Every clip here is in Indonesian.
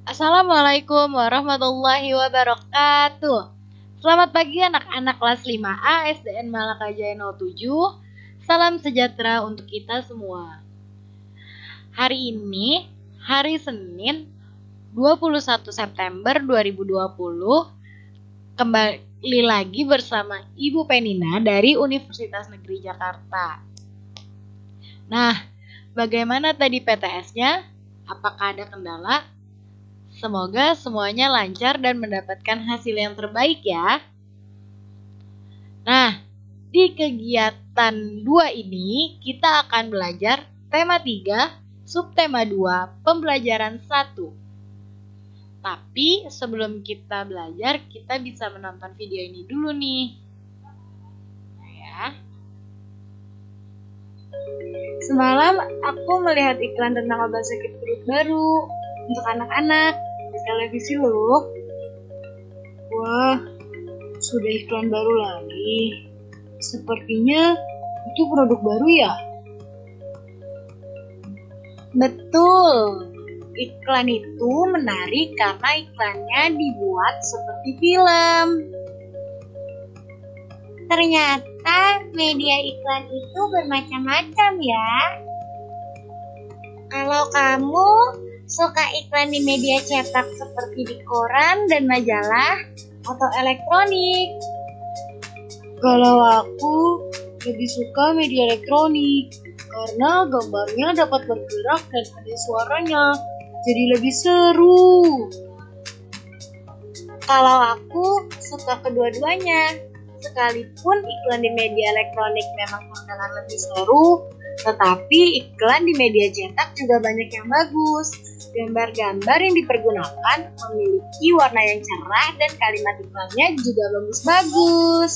Assalamualaikum warahmatullahi wabarakatuh. Selamat pagi anak-anak kelas 5A SDN Malaka Jaya 07. Salam sejahtera untuk kita semua. Hari ini, hari Senin 21 September 2020, kembali lagi bersama Ibu Penina dari Universitas Negeri Jakarta. Nah, bagaimana tadi PTS-nya? Apakah ada kendala? Semoga semuanya lancar dan mendapatkan hasil yang terbaik ya. Nah, di kegiatan 2 ini kita akan belajar tema 3, subtema 2, pembelajaran 1. Tapi sebelum kita belajar, kita bisa menonton video ini dulu nih. Nah, ya. Semalam aku melihat iklan tentang obat sakit perut baru untuk anak-anak di televisi loh. Wah, sudah iklan baru lagi. Sepertinya itu produk baru ya? Betul. Iklan itu menarik karena iklannya dibuat seperti film. Ternyata media iklan itu bermacam-macam ya. Kalau kamu suka iklan di media cetak seperti di koran dan majalah atau elektronik? Kalau aku lebih suka media elektronik karena gambarnya dapat bergerak dan ada suaranya, jadi lebih seru. Kalau aku suka kedua-duanya, sekalipun iklan di media elektronik memang terkenal lebih seru, tetapi iklan di media cetak juga banyak yang bagus. Gambar-gambar yang dipergunakan memiliki warna yang cerah dan kalimat iklannya juga bagus-bagus.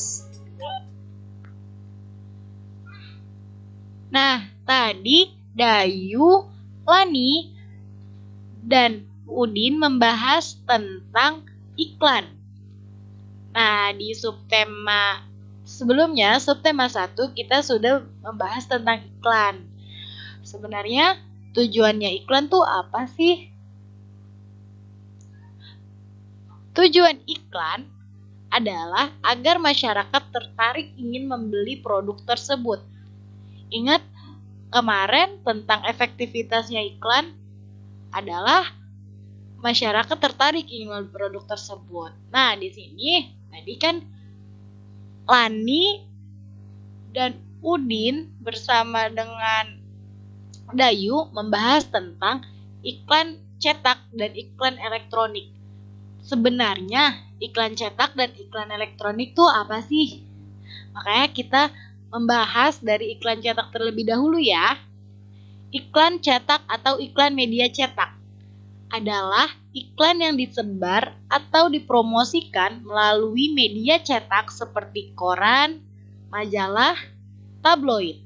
Nah, tadi Dayu, Lani, dan Udin membahas tentang iklan. Nah, di subtema sebelumnya, subtema 1, kita sudah membahas tentang iklan. Sebenarnya tujuannya iklan tuh apa sih? Tujuan iklan adalah agar masyarakat tertarik ingin membeli produk tersebut. Ingat kemarin tentang efektivitasnya iklan adalah masyarakat tertarik ingin membeli produk tersebut. Nah, di sini tadi kan Lani dan Udin bersama dengan Dayu membahas tentang iklan cetak dan iklan elektronik. Sebenarnya iklan cetak dan iklan elektronik itu apa sih? Makanya kita membahas dari iklan cetak terlebih dahulu ya. Iklan cetak atau iklan media cetak adalah iklan yang disebar atau dipromosikan melalui media cetak seperti koran, majalah, tabloid.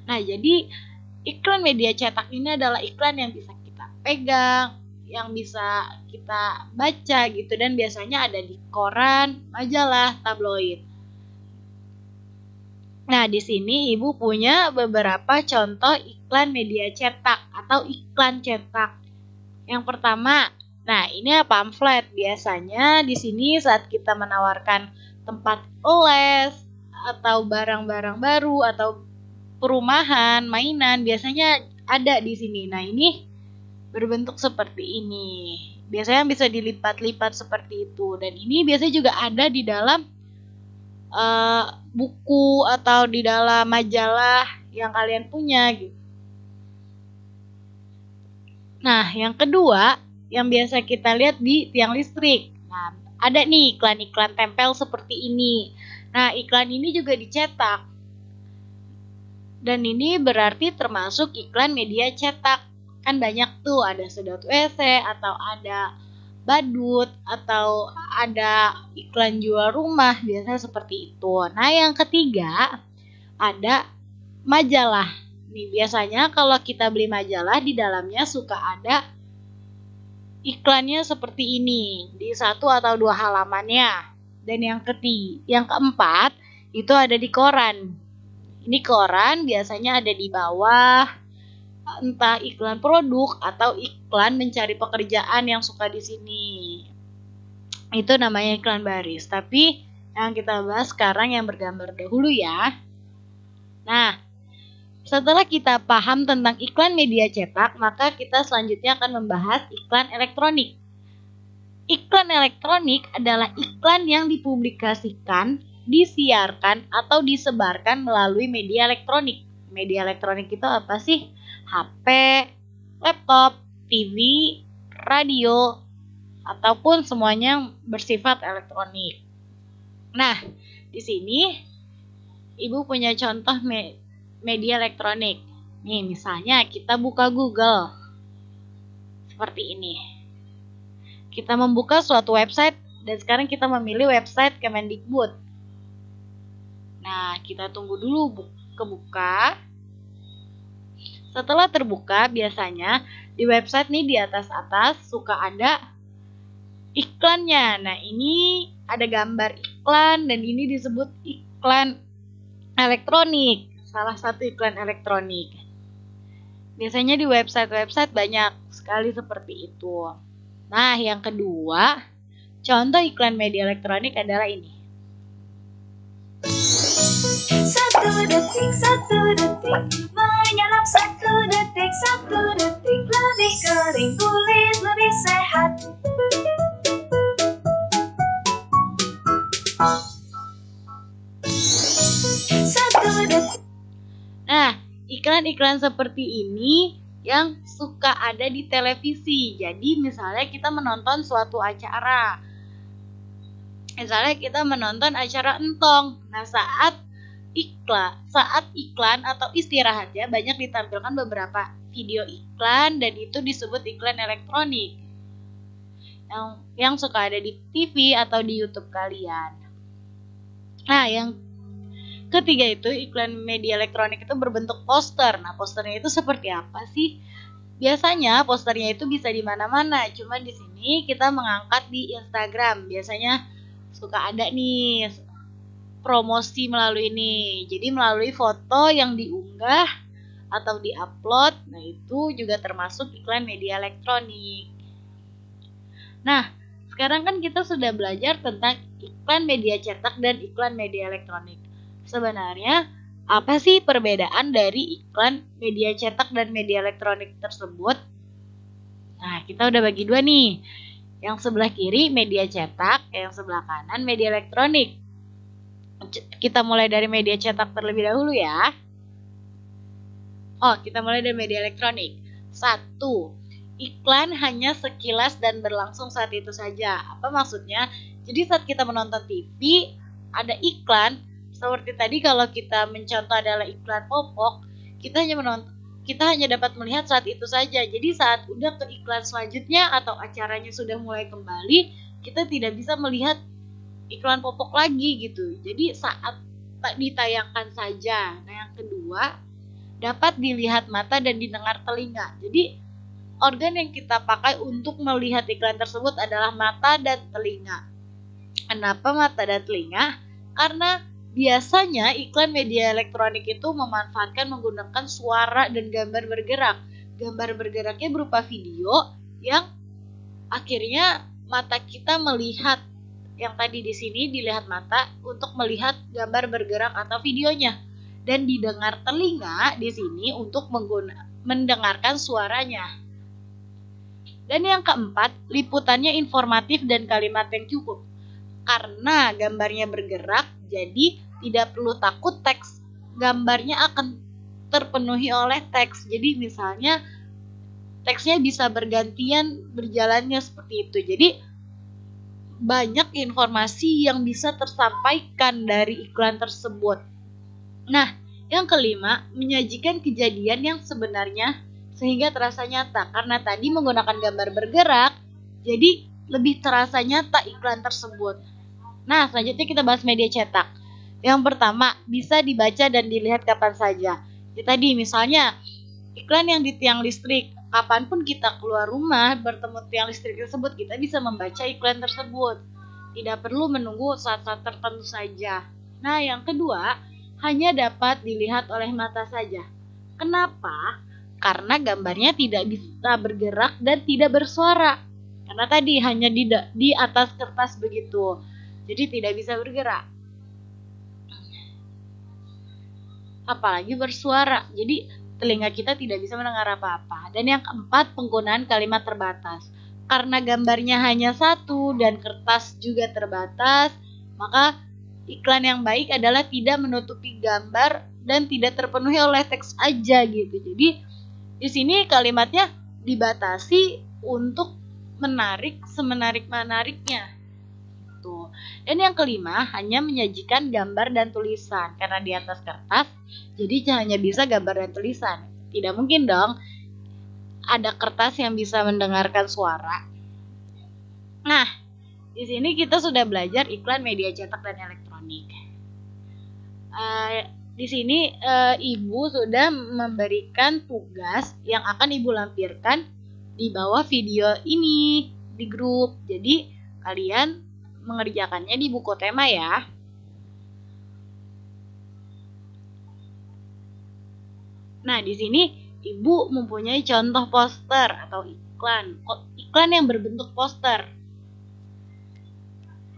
Nah, jadi iklan media cetak ini adalah iklan yang bisa kita pegang, yang bisa kita baca gitu, dan biasanya ada di koran, majalah, tabloid. Nah, di sini Ibu punya beberapa contoh iklan media cetak atau iklan cetak. Yang pertama, nah ini pamflet. Biasanya di sini saat kita menawarkan tempat les atau barang-barang baru atau perumahan, mainan, biasanya ada di sini. Nah, ini berbentuk seperti ini. Biasanya bisa dilipat-lipat seperti itu. Dan ini biasanya juga ada di dalam buku atau di dalam majalah yang kalian punya gitu. Nah, yang kedua yang biasa kita lihat di tiang listrik. Nah, ada nih iklan-iklan tempel seperti ini. Nah, iklan ini juga dicetak. Dan ini berarti termasuk iklan media cetak. Kan banyak tuh, ada sedot WC atau ada badut atau ada iklan jual rumah, biasanya seperti itu. Nah, yang ketiga ada majalah. Nih, biasanya kalau kita beli majalah di dalamnya suka ada iklannya seperti ini di 1 atau 2 halamannya. Dan yang keempat itu ada di koran. Ini koran biasanya ada di bawah entah iklan produk atau iklan mencari pekerjaan yang suka di sini. Itu namanya iklan baris. Tapi yang kita bahas sekarang yang bergambar dahulu ya. Nah, setelah kita paham tentang iklan media cetak, maka kita selanjutnya akan membahas iklan elektronik. Iklan elektronik adalah iklan yang dipublikasikan, disiarkan, atau disebarkan melalui media elektronik. Media elektronik itu apa sih? HP, laptop, TV, radio, ataupun semuanya yang bersifat elektronik. Nah, di sini Ibu punya contoh media elektronik. Nih, misalnya kita buka Google. Seperti ini. Kita membuka suatu website dan sekarang kita memilih website Kemendikbud. Nah, kita tunggu dulu kebuka. Setelah terbuka, biasanya di website nih di atas-atas suka ada iklannya. Nah, ini ada gambar iklan dan ini disebut iklan elektronik. Salah satu iklan elektronik. Biasanya di website-website banyak sekali seperti itu. Nah, yang kedua, contoh iklan media elektronik adalah ini. 1 detik, menyerap 1 detik, lebih kering, kulit lebih sehat. Nah, iklan-iklan seperti ini yang suka ada di televisi. Jadi misalnya kita menonton suatu acara. Misalnya kita menonton acara Entong. Nah, saat iklan atau istirahatnya banyak ditampilkan beberapa video iklan dan itu disebut iklan elektronik. Yang suka ada di TV atau di YouTube kalian. Nah, yang ketiga itu iklan media elektronik itu berbentuk poster. Nah, posternya itu seperti apa sih? Biasanya posternya itu bisa di mana-mana. Cuma di sini kita mengangkat di Instagram. Biasanya suka ada nih promosi melalui ini. Jadi melalui foto yang diunggah atau diupload. Nah, itu juga termasuk iklan media elektronik. Nah, sekarang kan kita sudah belajar tentang iklan media cetak dan iklan media elektronik. Sebenarnya, apa sih perbedaan dari iklan media cetak dan media elektronik tersebut? Nah, kita udah bagi dua nih. Yang sebelah kiri media cetak, yang sebelah kanan media elektronik. Kita mulai dari media cetak terlebih dahulu ya. Kita mulai dari media elektronik. 1. Iklan hanya sekilas dan berlangsung saat itu saja. Apa maksudnya? Jadi saat kita menonton TV, ada iklan. Seperti tadi kalau kita mencontoh adalah iklan popok, kita hanya dapat melihat saat itu saja. Jadi saat udah ke iklan selanjutnya atau acaranya sudah mulai kembali, kita tidak bisa melihat iklan popok lagi gitu. Jadi saat ditayangkan saja. Nah, yang kedua, dapat dilihat mata dan didengar telinga. Jadi organ yang kita pakai untuk melihat iklan tersebut adalah mata dan telinga. Kenapa mata dan telinga? Karena biasanya iklan media elektronik itu memanfaatkan menggunakan suara dan gambar bergerak. Gambar bergeraknya berupa video yang akhirnya mata kita melihat, yang tadi di sini dilihat mata untuk melihat gambar bergerak atau videonya, dan didengar telinga di sini untuk mendengarkan suaranya. Dan yang keempat, liputannya informatif dan kalimat yang cukup. Karena gambarnya bergerak, jadi tidak perlu takut teks gambarnya akan terpenuhi oleh teks. Jadi misalnya teksnya bisa bergantian berjalannya seperti itu. Jadi banyak informasi yang bisa tersampaikan dari iklan tersebut. Nah, yang kelima, menyajikan kejadian yang sebenarnya sehingga terasa nyata. Karena tadi menggunakan gambar bergerak, jadi lebih terasa nyata iklan tersebut. Nah, selanjutnya kita bahas media cetak. Yang pertama, bisa dibaca dan dilihat kapan saja. Ya, tadi misalnya iklan yang di tiang listrik. Kapanpun kita keluar rumah bertemu tiang listrik tersebut, kita bisa membaca iklan tersebut. Tidak perlu menunggu saat-saat tertentu saja. Nah, yang kedua, hanya dapat dilihat oleh mata saja. Kenapa? karena gambarnya tidak bisa bergerak dan tidak bersuara. Karena tadi hanya di atas kertas begitu. Jadi tidak bisa bergerak. Apalagi bersuara. Jadi telinga kita tidak bisa mendengar apa-apa. Dan yang keempat, penggunaan kalimat terbatas. Karena gambarnya hanya satu dan kertas juga terbatas, maka iklan yang baik adalah tidak menutupi gambar dan tidak terpenuhi oleh teks aja gitu. Jadi di sini kalimatnya dibatasi untuk menarik semenarik-menariknya. Tuh. Dan yang kelima, hanya menyajikan gambar dan tulisan. Karena di atas kertas, jadi hanya bisa gambar dan tulisan. Tidak mungkin dong ada kertas yang bisa mendengarkan suara. Nah, di sini kita sudah belajar iklan media cetak dan elektronik. Di sini Ibu sudah memberikan tugas yang akan Ibu lampirkan di bawah video ini di grup. Jadi kalian mengerjakannya di buku tema ya. Nah, di sini Ibu mempunyai contoh poster atau iklan yang berbentuk poster.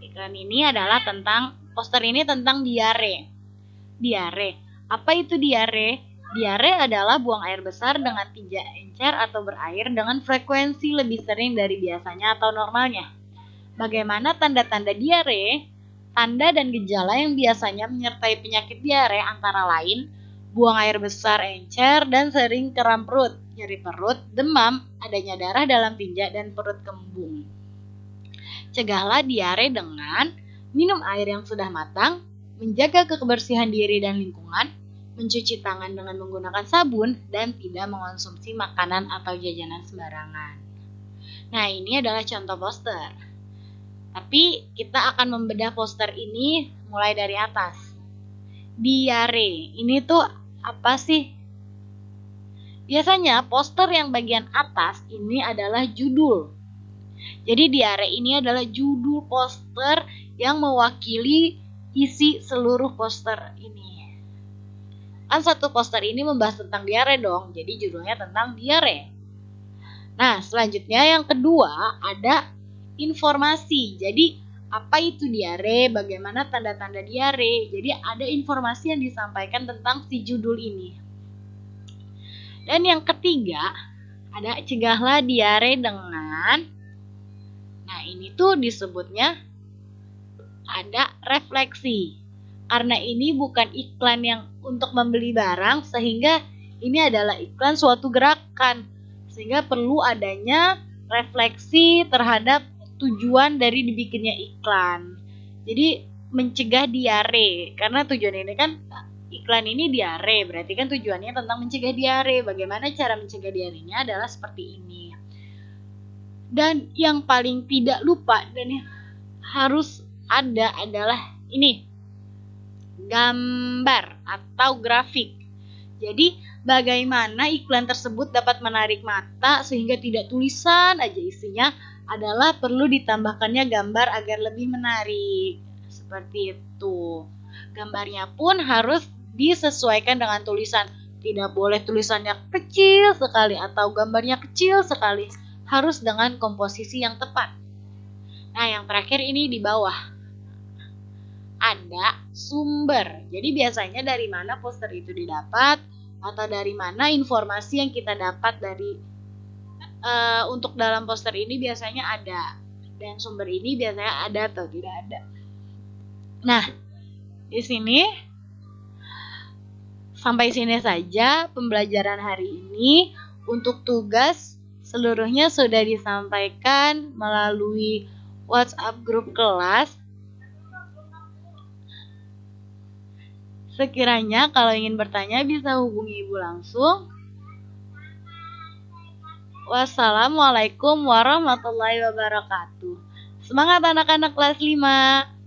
Iklan ini adalah poster ini tentang diare. Diare. Apa itu diare? Diare adalah buang air besar dengan tinja encer atau berair dengan frekuensi lebih sering dari biasanya atau normalnya. Bagaimana tanda-tanda diare? Tanda dan gejala yang biasanya menyertai penyakit diare antara lain buang air besar encer dan sering kram perut, nyeri perut, demam, adanya darah dalam tinja dan perut kembung. Cegahlah diare dengan minum air yang sudah matang, menjaga kebersihan diri dan lingkungan, mencuci tangan dengan menggunakan sabun, dan tidak mengonsumsi makanan atau jajanan sembarangan. Nah, ini adalah contoh poster. Tapi kita akan membedah poster ini mulai dari atas. Diare, ini tuh apa sih? Biasanya poster yang bagian atas ini adalah judul. Jadi diare ini adalah judul poster yang mewakili isi seluruh poster ini. Kan satu poster ini membahas tentang diare dong, jadi judulnya tentang diare. Nah, selanjutnya yang kedua ada informasi. Jadi apa itu diare, bagaimana tanda-tanda diare. Jadi ada informasi yang disampaikan tentang si judul ini. Dan yang ketiga, ada cegahlah diare dengan, nah ini tuh disebutnya ada refleksi. Karena ini bukan iklan yang untuk membeli barang, sehingga ini adalah iklan suatu gerakan. Sehingga perlu adanya refleksi terhadap tujuan dari dibikinnya iklan. Jadi mencegah diare, karena tujuan ini kan iklan ini diare, berarti kan tujuannya tentang mencegah diare. Bagaimana cara mencegah diarenya adalah seperti ini. Dan yang paling tidak lupa dan yang harus ada adalah ini, gambar atau grafik. Jadi bagaimana iklan tersebut dapat menarik mata sehingga tidak tulisan aja isinya, adalah perlu ditambahkannya gambar agar lebih menarik. Seperti itu. Gambarnya pun harus disesuaikan dengan tulisan. Tidak boleh tulisannya kecil sekali atau gambarnya kecil sekali. Harus dengan komposisi yang tepat. Nah, yang terakhir ini di bawah. Ada sumber. Jadi biasanya dari mana poster itu didapat atau dari mana informasi yang kita dapat dari untuk dalam poster ini biasanya ada, dan sumber ini biasanya ada atau tidak ada. Nah, di sini sampai sini saja pembelajaran hari ini. Untuk tugas seluruhnya sudah disampaikan melalui WhatsApp grup kelas. Sekiranya kalau ingin bertanya bisa hubungi Ibu langsung. Wassalamualaikum warahmatullahi wabarakatuh. Semangat anak-anak kelas 5.